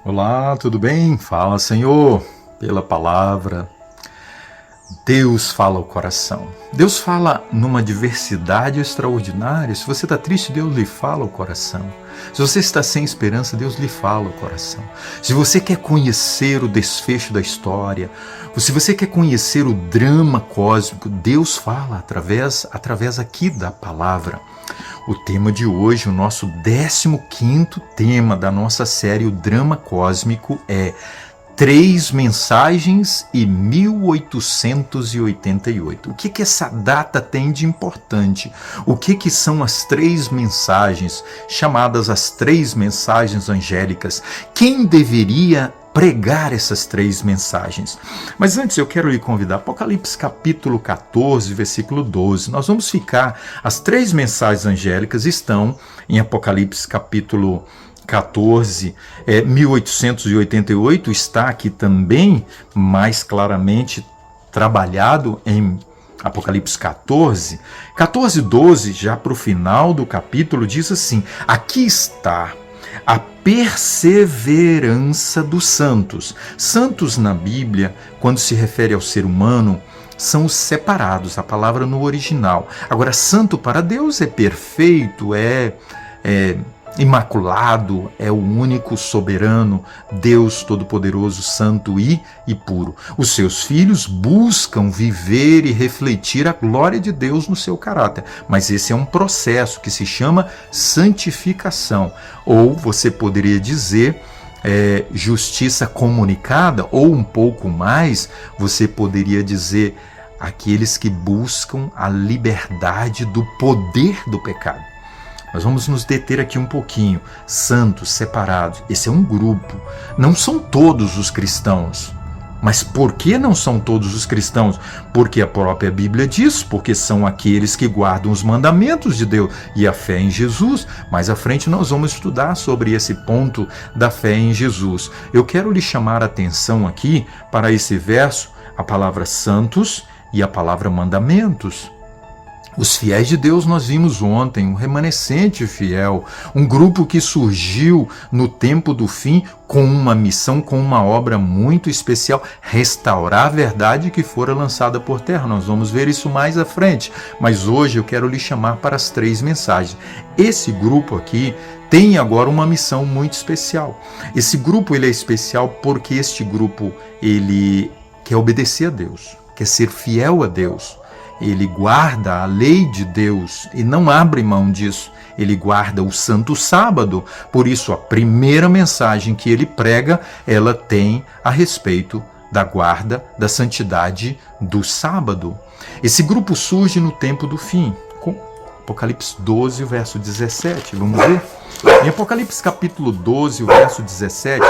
Olá, tudo bem? Fala, Senhor, pela palavra. Deus fala ao coração. Deus fala numa diversidade extraordinária. Se você está triste, Deus lhe fala ao coração. Se você está sem esperança, Deus lhe fala ao coração. Se você quer conhecer o desfecho da história, se você quer conhecer o drama cósmico, Deus fala através aqui da palavra. O tema de hoje, o nosso 15º tema da nossa série, o drama cósmico, é 3 mensagens e 1888. O que essa data tem de importante? O que são as 3 mensagens, chamadas as 3 mensagens angélicas? Quem deveria pregar essas 3 mensagens? Mas antes eu quero lhe convidar, Apocalipse capítulo 14, versículo 12. Nós vamos ficar, as 3 mensagens angélicas estão em Apocalipse capítulo 14, 1888, está aqui também mais claramente trabalhado em Apocalipse 14. 14, 12, já para o final do capítulo, diz assim: aqui está a perseverança dos santos. Santos na Bíblia, quando se refere ao ser humano, são os separados, a palavra no original. Agora, santo para Deus é perfeito, é imaculado, é o único soberano, Deus Todo-Poderoso, santo e puro. Os seus filhos buscam viver e refletir a glória de Deus no seu caráter, mas esse é um processo que se chama santificação, ou você poderia dizer justiça comunicada, ou um pouco mais, você poderia dizer aqueles que buscam a liberdade do poder do pecado. Nós vamos nos deter aqui um pouquinho. Santos, separados, esse é um grupo. Não são todos os cristãos. Mas por que não são todos os cristãos? Porque a própria Bíblia diz, porque são aqueles que guardam os mandamentos de Deus e a fé em Jesus. Mais à frente nós vamos estudar sobre esse ponto da fé em Jesus. Eu quero lhe chamar a atenção aqui para esse verso, a palavra santos e a palavra mandamentos. Os fiéis de Deus nós vimos ontem, um remanescente fiel, um grupo que surgiu no tempo do fim com uma missão, com uma obra muito especial, restaurar a verdade que fora lançada por terra. Nós vamos ver isso mais à frente, mas hoje eu quero lhe chamar para as 3 mensagens. Esse grupo aqui tem agora uma missão muito especial. Esse grupo ele é especial porque este grupo ele quer obedecer a Deus, quer ser fiel a Deus. Ele guarda a lei de Deus e não abre mão disso. Ele guarda o Santo Sábado. Por isso, a primeira mensagem que ele prega, ela tem a respeito da guarda da santidade do sábado. Esse grupo surge no tempo do fim, com Apocalipse 12, verso 17. Vamos ver? Em Apocalipse capítulo 12, o verso 17,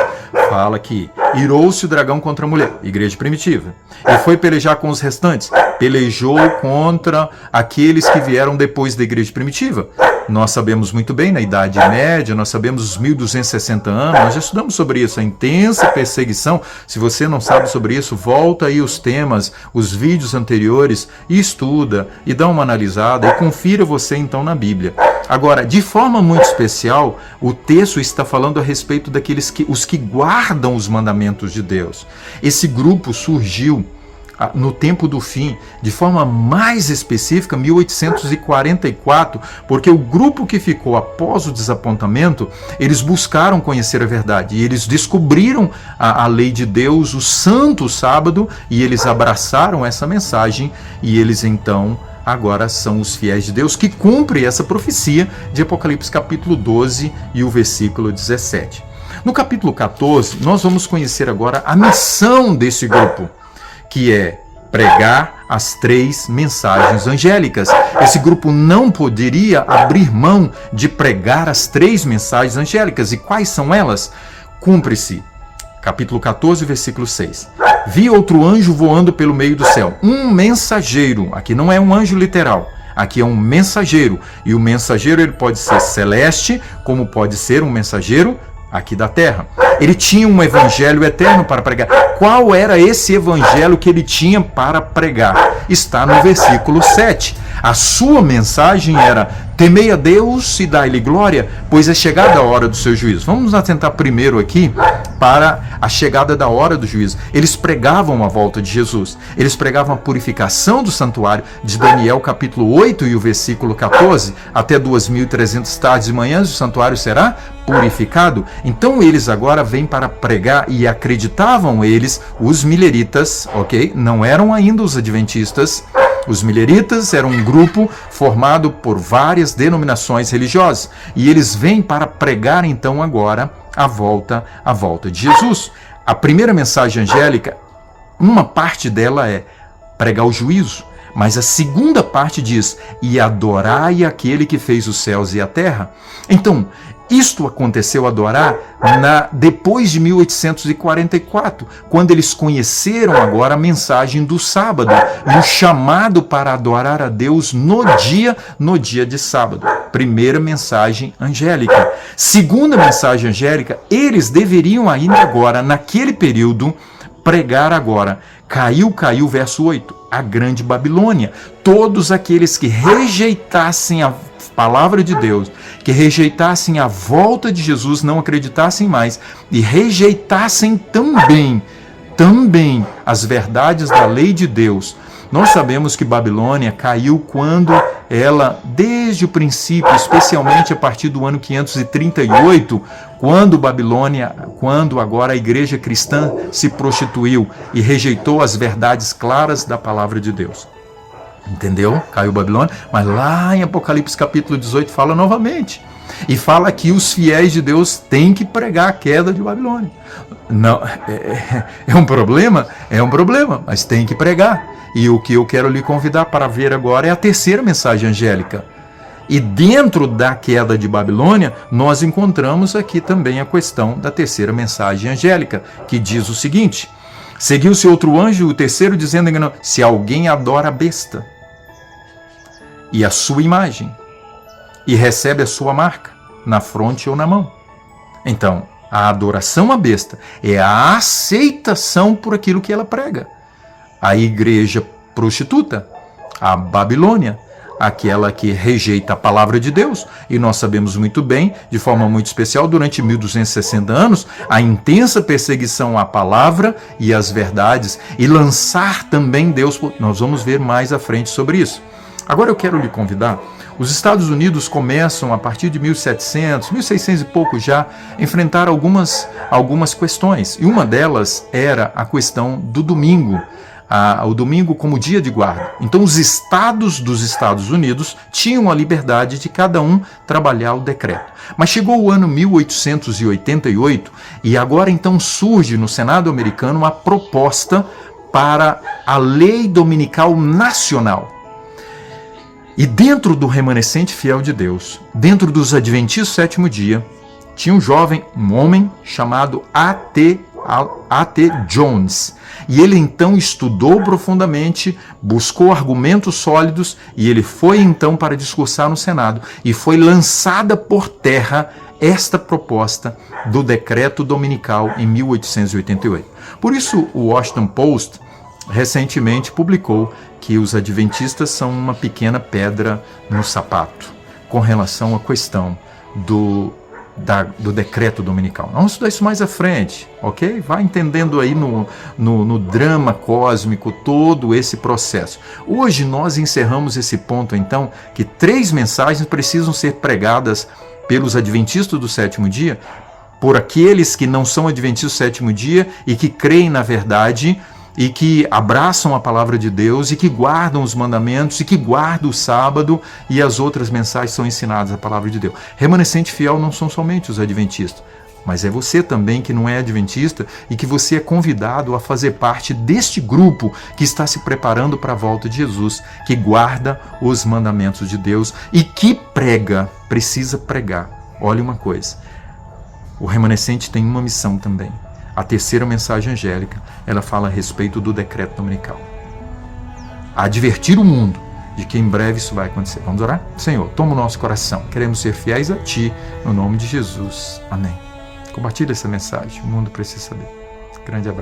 fala que irou-se o dragão contra a mulher, igreja primitiva, e foi pelejar com os restantes, pelejou contra aqueles que vieram depois da igreja primitiva. Nós sabemos muito bem, na Idade Média, nós sabemos os 1260 anos, nós já estudamos sobre isso, a intensa perseguição. Se você não sabe sobre isso, volta aí os temas, os vídeos anteriores, e estuda, e dá uma analisada, e confira você então na Bíblia. Agora, de forma muito especial, o texto está falando a respeito daqueles os que guardam os mandamentos de Deus. Esse grupo surgiu no tempo do fim, de forma mais específica, 1844, porque o grupo que ficou após o desapontamento, eles buscaram conhecer a verdade, e eles descobriram a lei de Deus, o Santo Sábado, e eles abraçaram essa mensagem, e eles então agora são os fiéis de Deus que cumprem essa profecia de Apocalipse capítulo 12 e o versículo 17. No capítulo 14, nós vamos conhecer agora a missão desse grupo, que é pregar as 3 mensagens angélicas. Esse grupo não poderia abrir mão de pregar as 3 mensagens angélicas. E quais são elas? Cumpre-se. Capítulo 14, versículo 6. Vi outro anjo voando pelo meio do céu, um mensageiro. Aqui não é um anjo literal, aqui é um mensageiro. E o mensageiro ele pode ser celeste, como pode ser um mensageiro aqui da terra. Ele tinha um evangelho eterno para pregar. Qual era esse evangelho que ele tinha para pregar? Está no versículo 7. A sua mensagem era: temei a Deus e dai-lhe glória, pois é chegada a hora do seu juízo. Vamos nos atentar primeiro aqui para a chegada da hora do juízo. Eles pregavam a volta de Jesus. Eles pregavam a purificação do santuário, de Daniel capítulo 8 e o versículo 14, até 2.300 tardes e manhãs o santuário será purificado. Então eles agora vêm para pregar, e acreditavam eles, os mileritas, ok? Não eram ainda os adventistas. Os mileritas eram um grupo formado por várias denominações religiosas, e eles vêm para pregar então agora a volta de Jesus. A primeira mensagem angélica, uma parte dela é pregar o juízo, mas a segunda parte diz: e adorai aquele que fez os céus e a terra. Então, isto aconteceu, adorar, depois de 1844, quando eles conheceram agora a mensagem do sábado e o chamado para adorar a Deus no dia de sábado. Primeira mensagem angélica. Segunda mensagem angélica, eles deveriam ainda agora, naquele período, pregar agora. Caiu, verso 8, a grande Babilônia. Todos aqueles que rejeitassem a palavra de Deus, que rejeitassem a volta de Jesus, não acreditassem mais, e rejeitassem também as verdades da lei de Deus. Nós sabemos que Babilônia caiu quando ela, desde o princípio, especialmente a partir do ano 538, quando agora a igreja cristã se prostituiu e rejeitou as verdades claras da palavra de Deus. Entendeu? Caiu Babilônia, mas lá em Apocalipse capítulo 18 fala novamente. E fala que os fiéis de Deus têm que pregar a queda de Babilônia. Não, é um problema? É um problema, mas tem que pregar. E o que eu quero lhe convidar para ver agora é a terceira mensagem angélica. E dentro da queda de Babilônia, nós encontramos aqui também a questão da terceira mensagem angélica, que diz o seguinte: seguiu-se outro anjo, o terceiro, dizendo: se alguém adora a besta e a sua imagem, e recebe a sua marca na fronte ou na mão. Então, a adoração à besta é a aceitação por aquilo que ela prega. A igreja prostituta, a Babilônia, aquela que rejeita a palavra de Deus, e nós sabemos muito bem, de forma muito especial, durante 1260 anos, a intensa perseguição à palavra e às verdades, e lançar também Deus. Nós vamos ver mais à frente sobre isso. Agora eu quero lhe convidar. Os Estados Unidos começam, a partir de 1700, 1600 e pouco já, a enfrentar algumas questões. E uma delas era a questão do domingo. O domingo como dia de guarda. Então os estados dos Estados Unidos tinham a liberdade de cada um trabalhar o decreto. Mas chegou o ano 1888 e agora então surge no Senado americano uma proposta para a lei dominical nacional. E dentro do remanescente fiel de Deus, dentro dos adventistas do sétimo dia, tinha um homem chamado A.T. Jones. E ele então estudou profundamente, buscou argumentos sólidos, e ele foi então para discursar no Senado, e foi lançada por terra esta proposta do decreto dominical em 1888. Por isso o Washington Post recentemente publicou que os adventistas são uma pequena pedra no sapato com relação à questão do decreto dominical. Vamos estudar isso mais à frente, ok? Vai entendendo aí no drama cósmico todo esse processo. Hoje nós encerramos esse ponto, então, que 3 mensagens precisam ser pregadas pelos adventistas do sétimo dia, por aqueles que não são adventistas do sétimo dia e que creem na verdade e que abraçam a palavra de Deus e que guardam os mandamentos e que guardam o sábado, e as outras mensagens são ensinadas a palavra de Deus. Remanescente fiel não são somente os adventistas, mas é você também que não é adventista e que você é convidado a fazer parte deste grupo que está se preparando para a volta de Jesus, que guarda os mandamentos de Deus e que precisa pregar. Olha uma coisa, o remanescente tem uma missão também. A terceira mensagem angélica, ela fala a respeito do decreto dominical. Advertir o mundo de que em breve isso vai acontecer. Vamos orar? Senhor, toma o nosso coração. Queremos ser fiéis a Ti, no nome de Jesus. Amém. Compartilhe essa mensagem. O mundo precisa saber. Grande abraço.